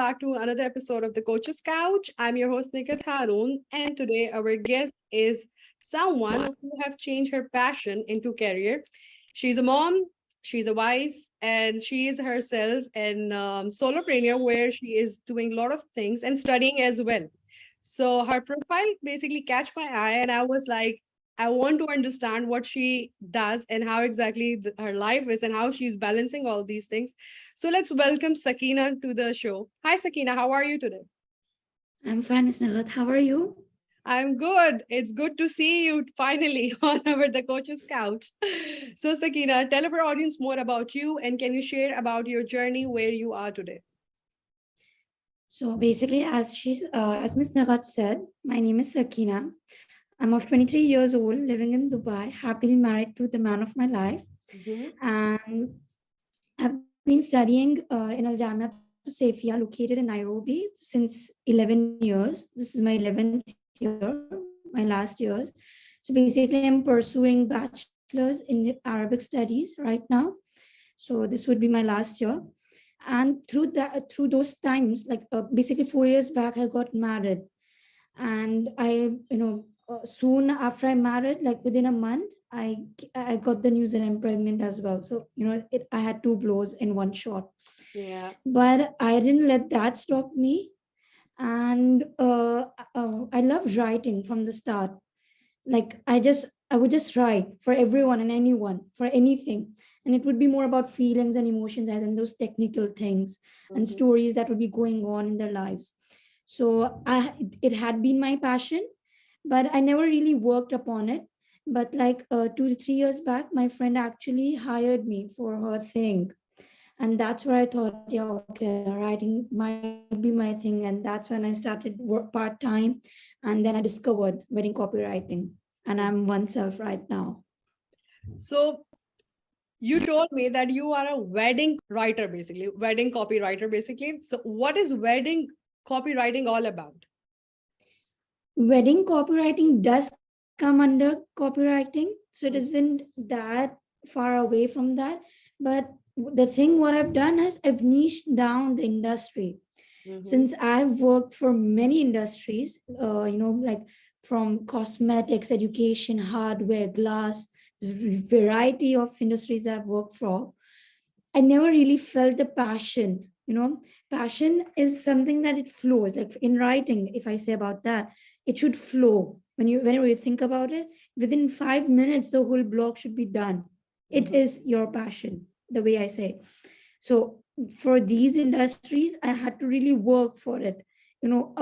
back to another episode of the Coach's Couch. I'm your host Nikat Harun, and today our guest is someone who have changed her passion into career. She's a mom, she's a wife, and she is herself an solopreneur where she is doing a lot of things and studying as well. So her profile basically catch my eye, and I was like, I want to understand what she does and how exactly her life is and how she's balancing all these things. So let's welcome Sakina to the show. Hi, Sakina. How are you today? I'm fine, Miss Nagat. How are you? I'm good. It's good to see you finally on our The Coach's Couch. So, Sakina, tell our audience more about you and can you share about your journey where you are today? So basically, as Miss Nagat said, my name is Sakina. I'm of 23 years old, living in Dubai, happily married to the man of my life, Mhm. and I've been studying in Al Jamia Safia, located in Nairobi, since 11 years. This is my 11th year, my last years. So basically, I'm pursuing bachelor's in Arabic studies right now. So this would be my last year. And through those times, basically 4 years back, I got married. And soon after I married, like within a month, I got the news that I'm pregnant as well. So I had two blows in one shot. Yeah. But I didn't let that stop me. And I loved writing from the start. Like I would just write for everyone and anyone for anything, and it would be more about feelings and emotions rather than those technical things and Mhm. stories that would be going on in their lives. So it had been my passion, but I never really worked upon it. But like 2 to 3 years back, my friend actually hired me for her thing, and that's where I thought, yeah, okay, writing might be my thing. And that's when I started work part-time, and then I discovered wedding copywriting, and I'm oneself right now. So you told me that you are a wedding writer, basically, wedding copywriter, basically. So what is wedding copywriting all about? Wedding copywriting does come under copywriting, so it Mm-hmm. isn't that far away from that. But the thing what I've done is I've niched down the industry. Mm-hmm. Since I've worked for many industries, like from cosmetics, education, hardware, glass, variety of industries that I've worked for, I never really felt the passion. Passion is something that it flows. Like in writing, if I say about that, it should flow. Whenever you think about it, within 5 minutes, the whole blog should be done. It Mm-hmm. is your passion, the way I say. So for these industries, I had to really work for it.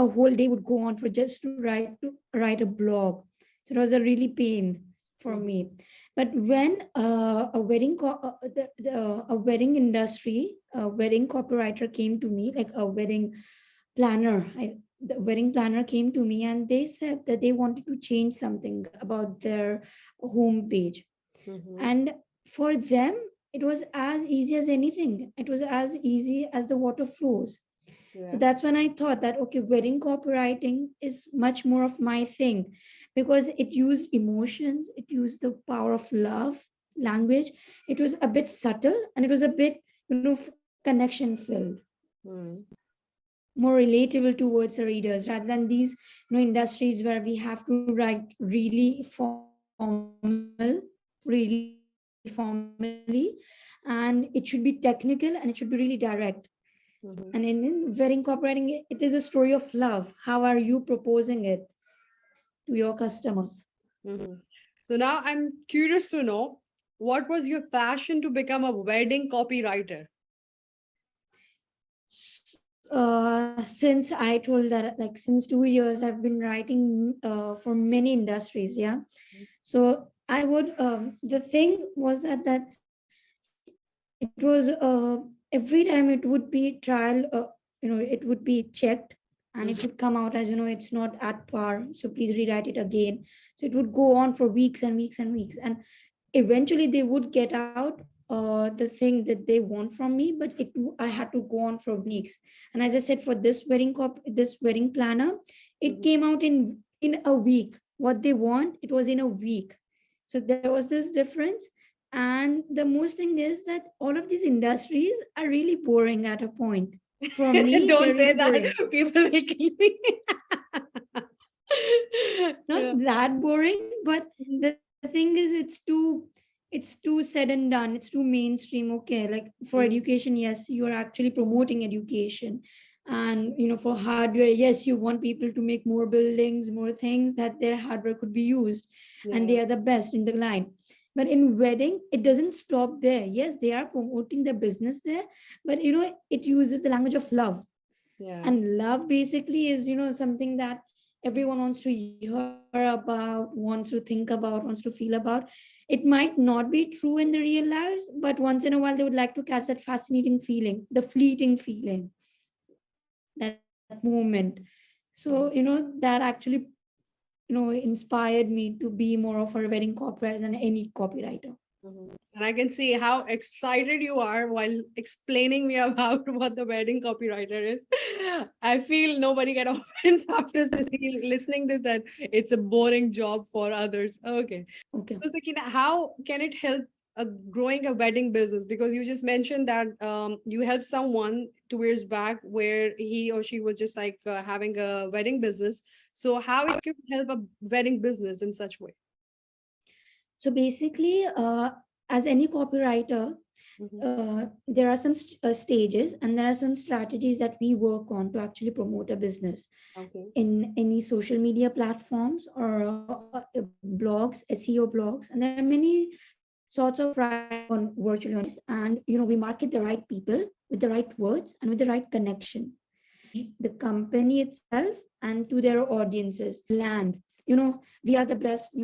A whole day would go on for just to write a blog. So it was a really pain for Mm-hmm. me. But when a wedding industry, a wedding copywriter came to me, like a wedding planner, the wedding planner came to me and they said that they wanted to change something about their homepage. Mm-hmm. And for them, it was as easy as anything. It was as easy as the water flows. So Yeah. that's when I thought that, okay, wedding copywriting is much more of my thing, because it used emotions, it used the power of love, language. It was a bit subtle and it was a bit, connection filled, Mm. more relatable towards the readers, rather than these industries where we have to write really formal, really formally, and it should be technical and it should be really direct. And in wedding Mm-hmm. copywriting, it is a story of love. How are you proposing it to your customers? Mm-hmm. So now I'm curious to know what was your passion to become a wedding copywriter? Since I told that, like, since 2 years I've been writing for many industries, yeah. So I would the thing was that it was every time it would be trial, it would be checked, and it would Mm-hmm. come out as, it's not at par, so please rewrite it again. So it would go on for weeks and weeks and weeks, and eventually they would get out the thing that they want from me, but I had to go on for weeks. And as I said, for this wedding planner, it Mm-hmm. came out in a week. What they want, it was in a week. So there was this difference. And the most thing is that all of these industries are really boring at a point. For me, Don't they're say really that. boring. People will kill me. Not Yeah. that boring, but Mhm. the thing is, it's too said and done. It's too mainstream. Okay, like for Mhm. education, yes, you are actually promoting education, and for hardware, yes, you want people to make more buildings, more things that their hardware could be used, and Yeah. they are the best in the line. But in wedding, it doesn't stop there. Yes, they are promoting their business there, but it uses the language of love, Yeah. and love basically is something that everyone wants to hear about, wants to think about, wants to feel about. It might not be true in the real lives, but once in a while they would like to catch that fascinating feeling, the fleeting feeling, that moment. So Mhm. that actually inspired me to be more of a wedding copywriter than any copywriter. Mhm. And I can see how excited you are while explaining me about what the wedding copywriter is. I feel nobody get offense after listening this that it's a boring job for others. Okay. Okay. So Sakina, how can it help growing a wedding business? Because you just mentioned that you helped someone 2 years back where he or she was just like having a wedding business. So how it could help a wedding business in such way? So basically, as any copywriter, Mhm. there are some stages and there are some strategies that we work on to actually promote a business Okay. in any social media platforms or blogs, SEO blogs, and there are many sorts of writing on virtually on this. And we market the right people with the right words and with the right connection, the company itself and to their audiences, land. We are the best,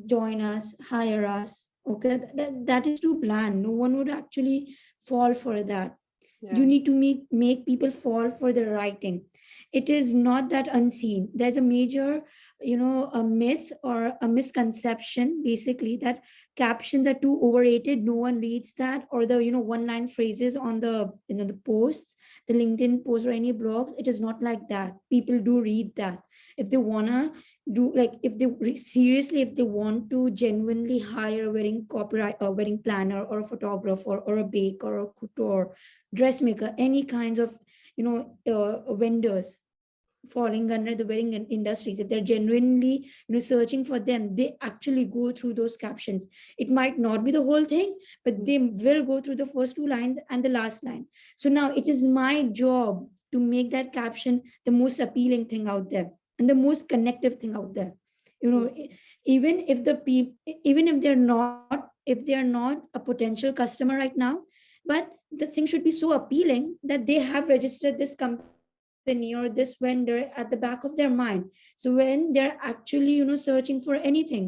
join us, hire us. Okay, that is too bland. No one would actually fall for that. You Yeah. need to make people fall for the writing. It is not that unseen. There's a major a myth or a misconception basically that captions are too overrated, no one reads that, or the one line phrases on the the posts, the LinkedIn posts or any blogs. It is not like that. People do read that. If they wanna do, like, if they seriously, if they want to genuinely hire a wedding copyright, a wedding planner or a photographer or a baker or a couture, dressmaker, any kinds of vendors falling under the wedding industries, if they're genuinely searching for them, they actually go through those captions. It might not be the whole thing, but Mm. they will go through the first two lines and the last line. So now it is my job to make that caption the most appealing thing out there and the most connective thing out there. you Yeah. know even if the people, even if they're not a potential customer right now, but the thing should be so appealing that they have registered this company or this vendor at the back of their mind. So when they're actually searching for anything,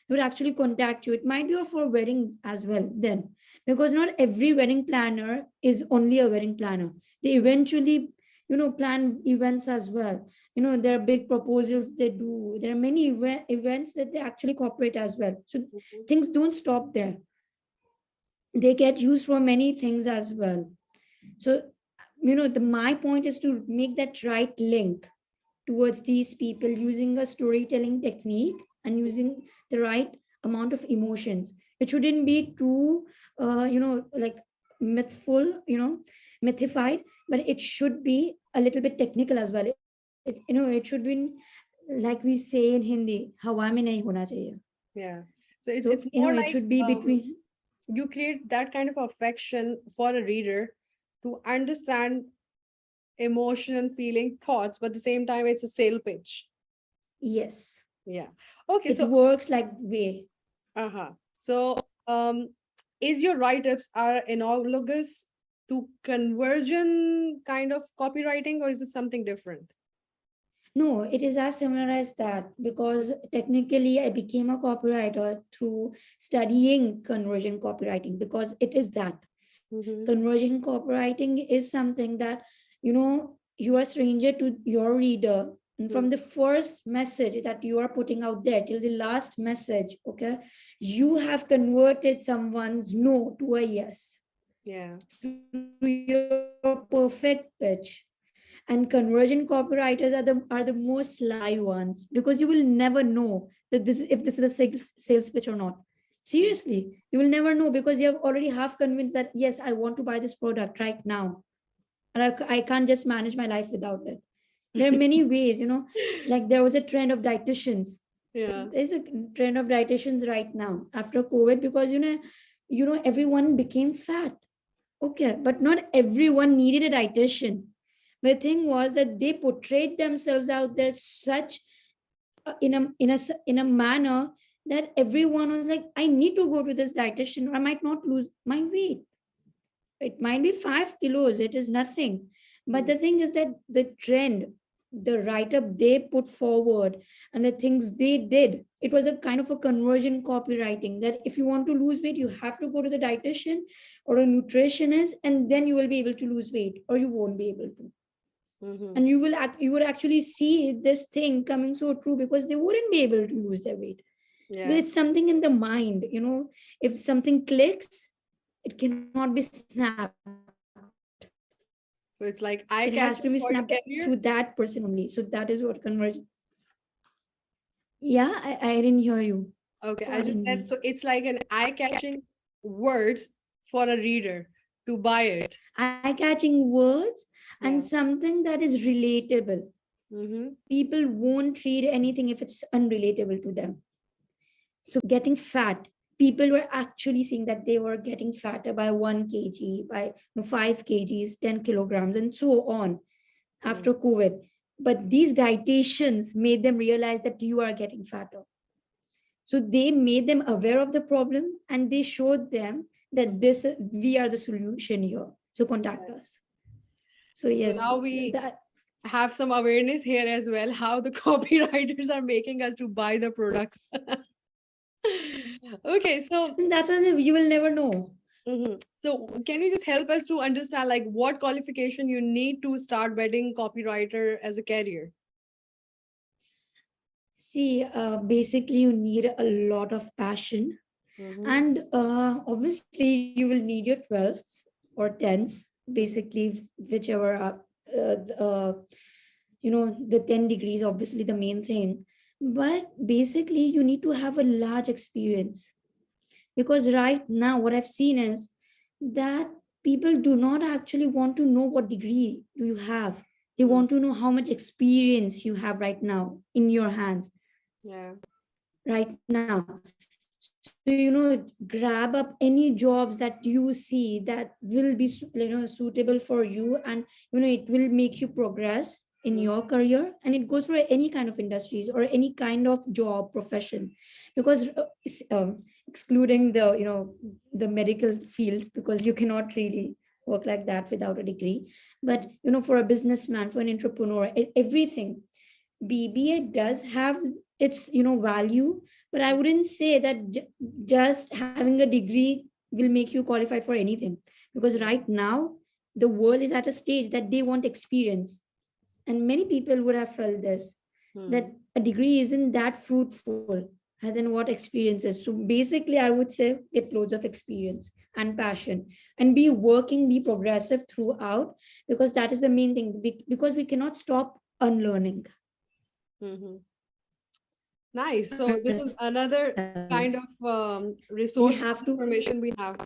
they would actually contact you. It might be for wedding as well then, because not every wedding planner is only a wedding planner. They eventually plan events as well. There are big proposals they do. There are many events that they actually cooperate as well. So Mhm. things don't stop there. They get used for many things as well. So my point is to make that right link towards these people using a storytelling technique and using the right amount of emotions. It shouldn't be too like mythful, mythified, but it should be a little bit technical as well. It should be, like we say in Hindi, hawa mein nahi hona chahiye. Yeah. So So it's more it like should be between. you create that kind of affection for a reader to understand emotion, feeling, thoughts, but at the same time, it's a sale pitch. Yes, Yeah. Okay. it So, works like way. uh-huh. So, is your write-ups are analogous to conversion kind of copywriting, or is it something different? No, it is as similar as that, because technically I became a copywriter through studying conversion copywriting, because it is that. Mm-hmm. Conversion copywriting is something that, you are stranger to your reader. And from the first message that you are putting out there till the last message, okay, you have converted someone's no to a yes Yeah. through your perfect pitch. And conversion copywriters are the most sly ones, because you will never know that this, if this is a sales pitch or not. Seriously, you will never know, because you have already half convinced that yes, I want to buy this product right now. and I can't just manage my life without it. There are many ways, like there was a trend of dietitians. Yeah. There's a trend of dietitians right now after COVID, because everyone became fat. Okay, but not everyone needed a dietitian. The thing was that they portrayed themselves out there such in a manner that everyone was like, I need to go to this dietitian or I might not lose my weight. It might be 5 kilos, it is nothing. But the thing is that the trend, the write-up they put forward and the things they did, it was a kind of a conversion copywriting, that if you want to lose weight, you have to go to the dietitian or a nutritionist, and then you will be able to lose weight, or you won't be able to. And you would actually see this thing coming so true, because they wouldn't be able to lose their weight. Yeah. It's something in the mind, if something clicks, it cannot be snapped. So it's like It has to be eye-catching snapped for your through career. that person only. So that is what conversion. Yeah, I didn't hear you. Okay, I just Pardon said, me. so it's like an eye-catching words for a reader to buy it. Eye-catching words and Yeah. something that is relatable. Mm-hmm. People won't read anything if it's unrelatable to them. So getting fat, people were actually seeing that they were getting fatter by 1 kg, by 5 kgs, 10 kilograms, and so on after COVID. But these dietitians made them realize that you are getting fatter. So they made them aware of the problem, and they showed them that we are the solution here. So contact us. So So yes, now we that have some awareness here as well, how the copywriters are making us to buy the products. Okay, so that was you will never know. so can you just help us to understand like what qualification you need to start wedding copywriter as a career? See, basically, you need a lot of passion, and obviously, you will need your 12ths or 10s, basically, whichever, the 10 degrees, obviously, the main thing. But basically, you need to have a large experience, because right now, what I've seen is that people do not actually want to know what degree do you have. They want to know how much experience you have right now in your hands Yeah. right now. So grab up any jobs that you see that will be suitable for you, and it will make you progress in your career, and it goes for any kind of industries or any kind of job profession, because excluding the medical field, because you cannot really work like that without a degree. But for a businessman, for an entrepreneur, everything, BBA does have its value, but I wouldn't say that just having a degree will make you qualified for anything, because right now the world is at a stage that they want experience, and many people would have felt this, that a degree isn't that fruitful as in what experience is. So basically, I would say get loads of experience and passion, and be working, be progressive throughout, because that is the main thing, because we cannot stop unlearning Nice. So this is another kind ourselves. of We resource have to. information we have.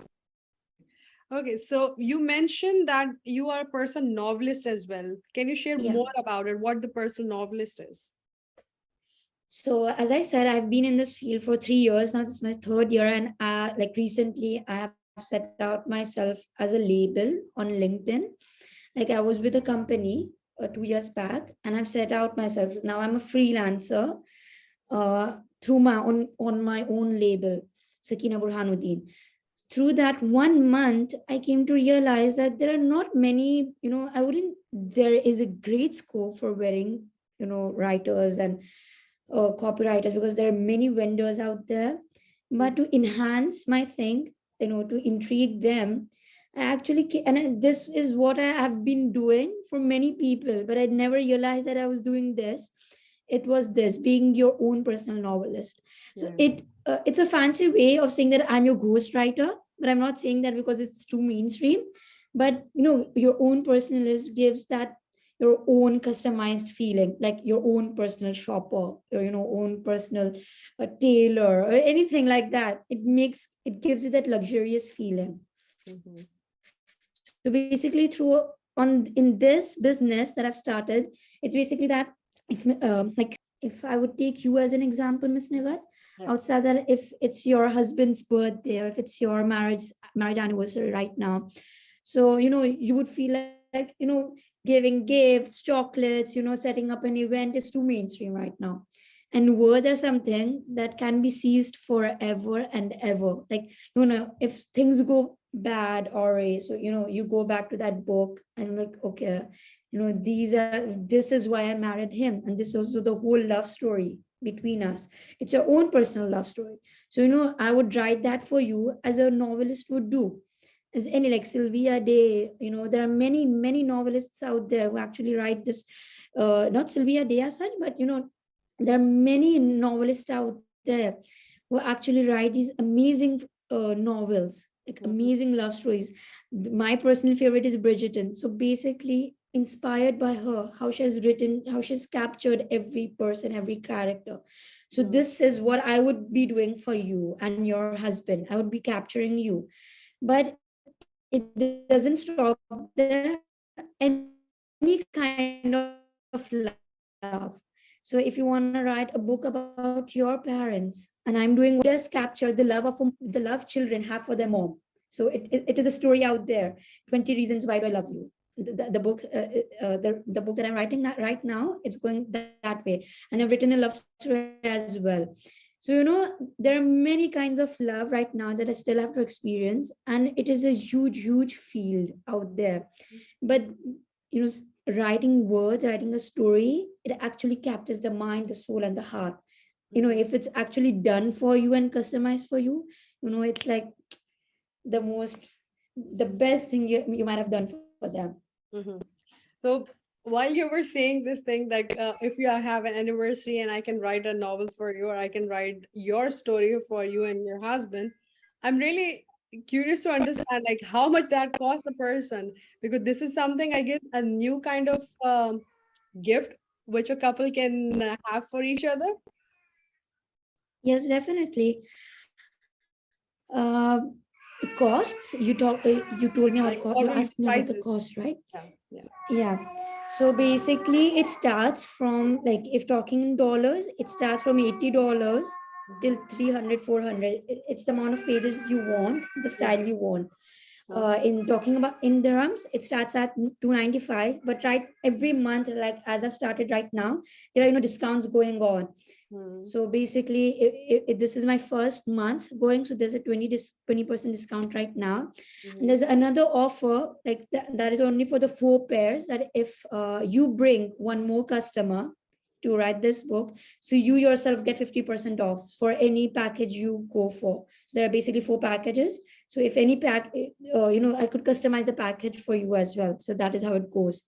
Okay, so you mentioned that you are a person novelist as well. Can you share Yeah. more about it? What the person novelist is? So as I said, I've been in this field for 3 years now. This is my third year, and like recently, I have set out myself as a label on LinkedIn. Like I was with a company 2 years back, and I've set out myself. Now I'm a freelancer through my own on my own label, Sakina Burhanuddin. Through that 1 month, I came to realize that there are not many. There is a great scope for wedding, writers and copywriters, because there are many vendors out there. But to enhance my thing, to intrigue them, I actually this is what I have been doing for many people, but I never realized that I was doing this. It was this, being your own personal novelist. So it's a fancy way of saying that I'm your ghostwriter, but I'm not saying that because it's too mainstream. But your own personalist gives that your own customized feeling, like your own personal shopper, or own personal tailor, or anything like that. It gives you that luxurious feeling. So basically, through on in this business that I've started, it's basically that if I would take you as an example, Miss Nigat, Yeah. outside that, if it's your husband's birthday or if it's your marriage anniversary right now, so you would feel like giving gifts, chocolates, setting up an event is too mainstream right now. And words are something that can be seized forever and ever. Like, if things go bad, or so you go back to that book and like, okay, this is why I married him, and this is also the whole love story between us. It's your own personal love story. So I would write that for you as a novelist would do. As any, like Sylvia Day, there are many novelists out there who actually write this. Not Sylvia Day as such, but there are many novelists out there who actually write these amazing novels, like amazing love stories. My personal favorite is Bridgerton. So basically, inspired by her, how she has written, how she's captured every person, every character. So this is what I would be doing for you and your husband. I would be capturing you. But it doesn't stop there. Any kind of love. So if you want to write a book about your parents, and I'm doing what I love, it does capture the love the love children have for their mom. So it is a story out there. 20 Reasons Why Do I Love You. The book that I'm writing right now, it's going that way. And I've written a love story as well. So there are many kinds of love right now that I still have to experience, and it is a huge field out there. But writing words, writing a story, it actually captures the mind, the soul, and the heart. If it's actually done for you and customized for you, it's like the best thing you might have done for them. Mhm. So while you were saying this thing, like if you have an anniversary and I can write a novel for you, or I can write your story for you and your husband, I'm really curious to understand like how much that costs a person, because this is something I guess a new kind of gift which a couple can have for each other. Yes, definitely. Costs, you told me about Like you what will be asked the me about the prices? cost, right? Yeah, yeah. Yeah. So basically, it starts from, like, if talking in dollars, it starts from $80 till Mhm. 300, 400. It's the amount of pages you want, the Yeah. style you want. Uh, In talking about in dirhams, it starts at 295. But right, every month, like as I've started right now, there are discounts going on. hmm. So basically, this is my first month going, so there's a 20% discount right now. And Hmm. there's another offer, like that is only for the 4 pairs, that if you bring one more customer to write this book, so you yourself get 50% off for any package you go for. So there are basically 4 packages. So if any I could customize the package for you as well. So that is how it goes.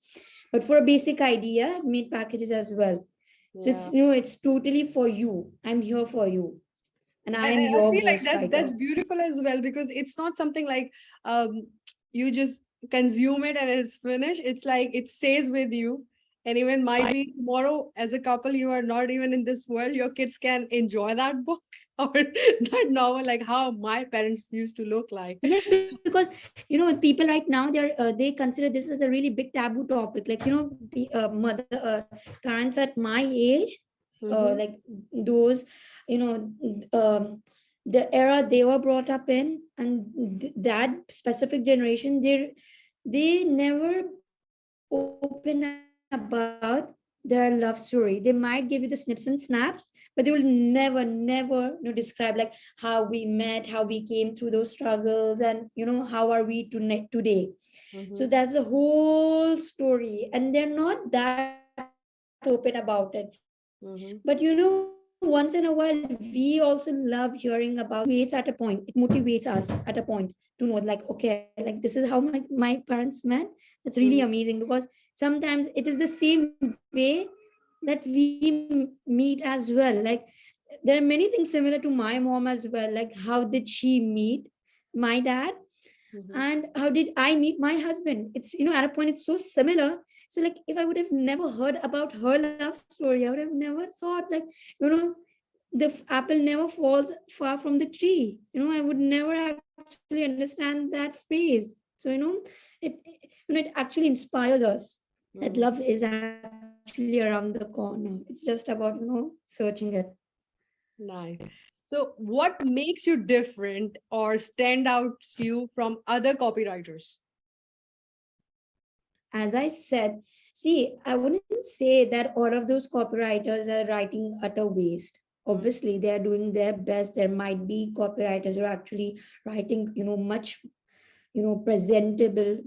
But for a basic idea, I've made packages as well. So it's Yeah. it's totally for you. I'm here for you, and I am And I your feel like that's ghostwriter. beautiful as well, because it's not something like you just consume it and it's finished. It's like it stays with you. And even might be tomorrow, as a couple, you are not even in this world. Your kids can enjoy that book or that novel, like how my parents used to look like. Yes, because people right now, they consider this as a really big taboo topic. Like the parents at my age, Mm-hmm. like those, you know, um, the era they were brought up in, and that specific generation, they never open about their love story. They might give you the snips and snaps, but they will never describe like how we met, how we came through those struggles, and how are we today. So Mm-hmm. that's the whole story, and they're not that open about it. But Mm-hmm. once in a while, we also love hearing about it. It motivates us at a point to know, like, okay, like this is how my parents met. That's really Mm-hmm. amazing, because sometimes it is the same way that we meet as well. Like, there are many things similar to my mom as well. Like, how did she meet my dad, Mm-hmm. and how did I meet my husband? It's at a point it's so similar. So like, if I would have never heard about her love story, I would have never thought, like, you know the apple never falls far from the tree. I would never actually understand that phrase. So it it actually inspires us that Mm, love is actually around the corner. It's just about, searching it. nice. So, what makes you different or stand out you from other copywriters? As I said, see, I wouldn't say that all of those copywriters are writing utter waste. Mm, Obviously, they are doing their best. There might be copywriters who are actually writing, much, presentable,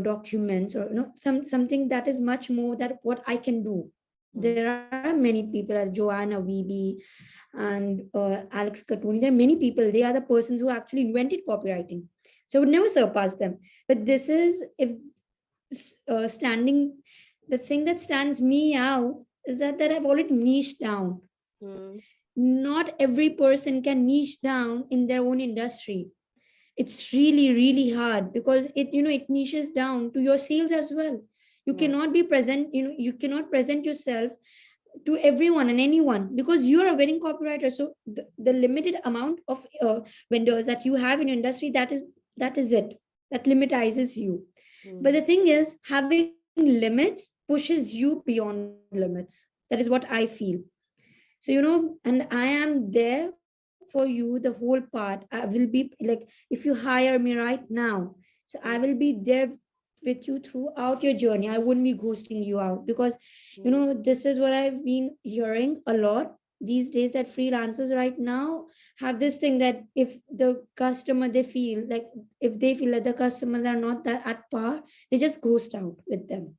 documents, or something that is much more that what I can do. mm, There are many people like Joanna Weeby and Alex Katuni. There are many people. They are the persons who actually invented copywriting. So I would never surpass them. But this is if standing the thing that stands me out is that I've already niched down. mm, Not every person can niche down in their own industry. It's really really hard because it niches down to your sales as well. You yeah. cannot be present, you cannot present yourself to everyone and anyone because you're a wedding copywriter. So the limited amount of vendors that you have in your industry, that is it, that limitizes you. But Mm, the thing is, having limits pushes you beyond limits. That is what I feel. So and I am there for you the whole part. I will be like, if you hire me right now, so I will mm, be there with you throughout your journey. I wouldn't be ghosting you out because mm, this is what I've been hearing a lot these days, that freelancers right now have this thing that if the customer, they feel like, if they feel that the customers are not that at par, they just ghost out with them.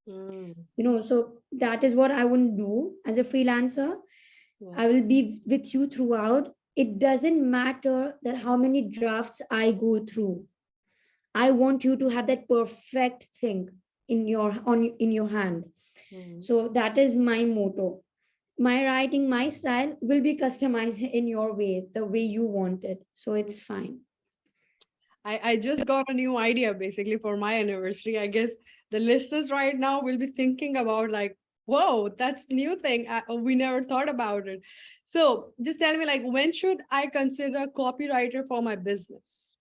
mm, So that is what I wouldn't do as a freelancer. yeah. I will be with you throughout. It doesn't matter that how many drafts I go through. I want you to have that perfect thing in your hand. Mm. So that is my motto. My writing, my style will be customized in your way, the way you want it. So Mm. it's fine. I just got a new idea basically for my anniversary. I guess the listeners right now will be thinking about like, whoa, that's new thing. We never thought about it. So just tell me like, when should I consider a copywriter for my business?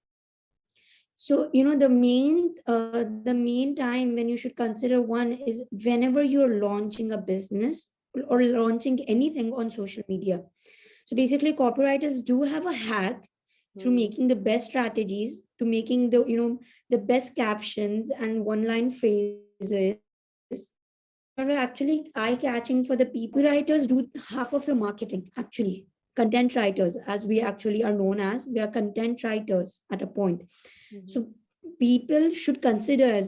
So the main time when you should consider one is whenever you're launching a business or launching anything on social media. So basically, copywriters do have a hack through Mm, making the best strategies, to making the best captions and one line phrases that are actually eye catching for the people. Copywriters do half of your marketing actually. Content writers, as we actually are known as, we are content writers at a point. mhm, So people should consider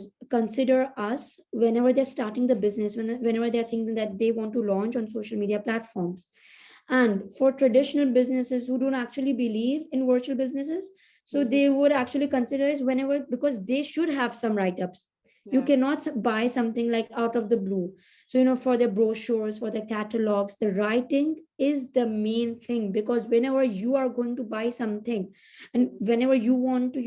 us whenever they're starting the business, whenever they're thinking that they want to launch on social media platforms. And for traditional businesses who don't actually believe in virtual businesses, so mhm, they would actually consider it whenever, because they should have some write-ups. You yeah. cannot buy something like out of the blue. So for the brochures, for the catalogs, the writing is the main thing, because whenever you are going to buy something, and Mhm, whenever you want to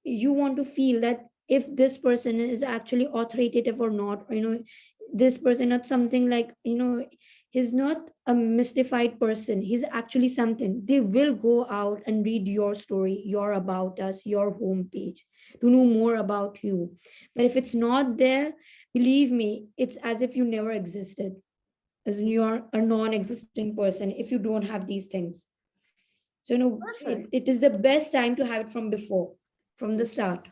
you want to feel that if this person is actually authoritative or not, or this person not something like, he's not a mystified person, he's actually something, they will go out and read your story, your about us, your homepage, to know more about you. But if it's not there, believe me, it's as if you never existed, as in you're a non-existent person if you don't have these things. So perfect. it is the best time to have it from before, from the start.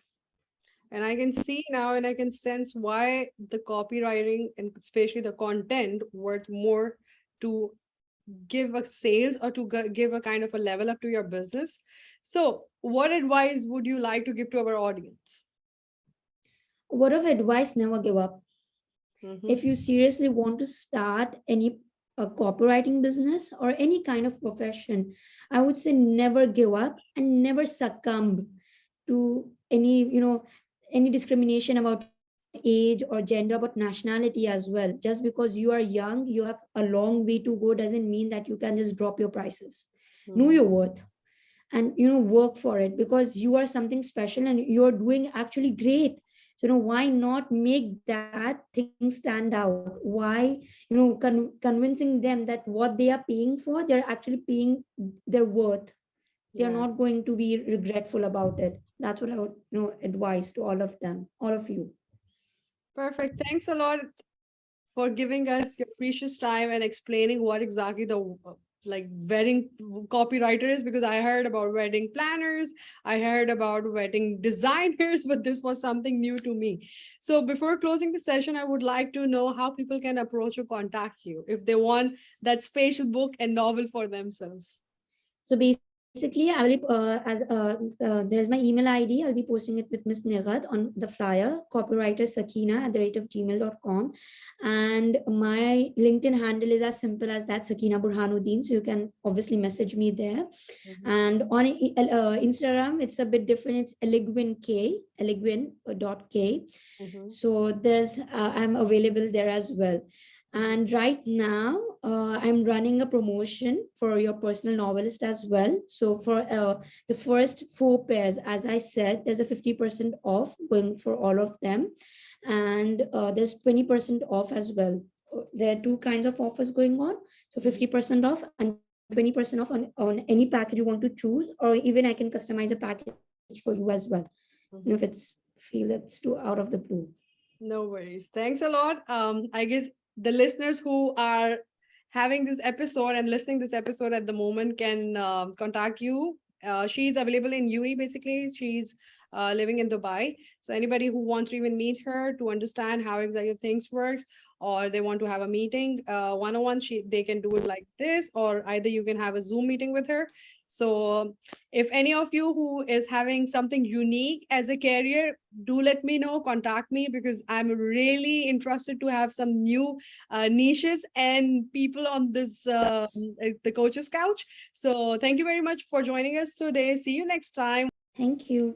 And I can see now and I can sense why the copywriting and especially the content worth more to give a sales or to give a kind of a level up to your business. So, what advice would you like to give to our audience? Word of advice: never give up. Mm-hmm. If you seriously want to start any a copywriting business or any kind of profession, I would say never give up and never succumb to any discrimination about age or gender, about nationality as well. Just because you are young, you have a long way to go, doesn't mean that you can just drop your prices. Know Mm-hmm. your worth and work for it, because you are something special and you're doing actually great. So why not make that thing stand out? Why convincing them that what they are paying for, they're actually paying their worth. They're Yeah. not going to be regretful about it. That's what I would, advise to all of them, all of you. Perfect. Thanks a lot for giving us your precious time and explaining what exactly the like wedding copywriter is, because I heard about wedding planners, I heard about wedding designers, but this was something new to me. So before closing the session, I would like to know how people can approach or contact you if they want that spatial book and novel for themselves. So basically, I will there's my email ID. I'll be posting it with Miss Nighat on the flyer, copywriter Sakina @gmail.com. And my LinkedIn handle is as simple as that, Sakina Burhanuddin. So you can obviously message me there. Mhm, And on Instagram, it's a bit different. It's eligwin.k. mhm, So I'm available there as well. mhm, And right now, I'm running a promotion for your personal novelist as well. So for the first 4 pairs, as I said, there's a 50% off going for all of them. And there's 20% off as well. There are two kinds of offers going on. So mhm, 50% off and 20% off on any package you want to choose, or even I can customize a package for you as well. If mhm. it's too out of the blue. No worries. Thanks a lot. I guess the listeners who are having this episode and listening this episode at the moment can contact you. She's available in UAE. Basically, she's living in Dubai. So anybody who wants to even meet her to understand how exactly things works, or they want to have a meeting one-on-one, they can do it like this, or either you can have a Zoom meeting with her. So if any of you who is having something unique as a career, do let me know, contact me, because I'm really interested to have some new niches and people on this the coach's couch. So thank you very much for joining us today. See you next time. Thank you.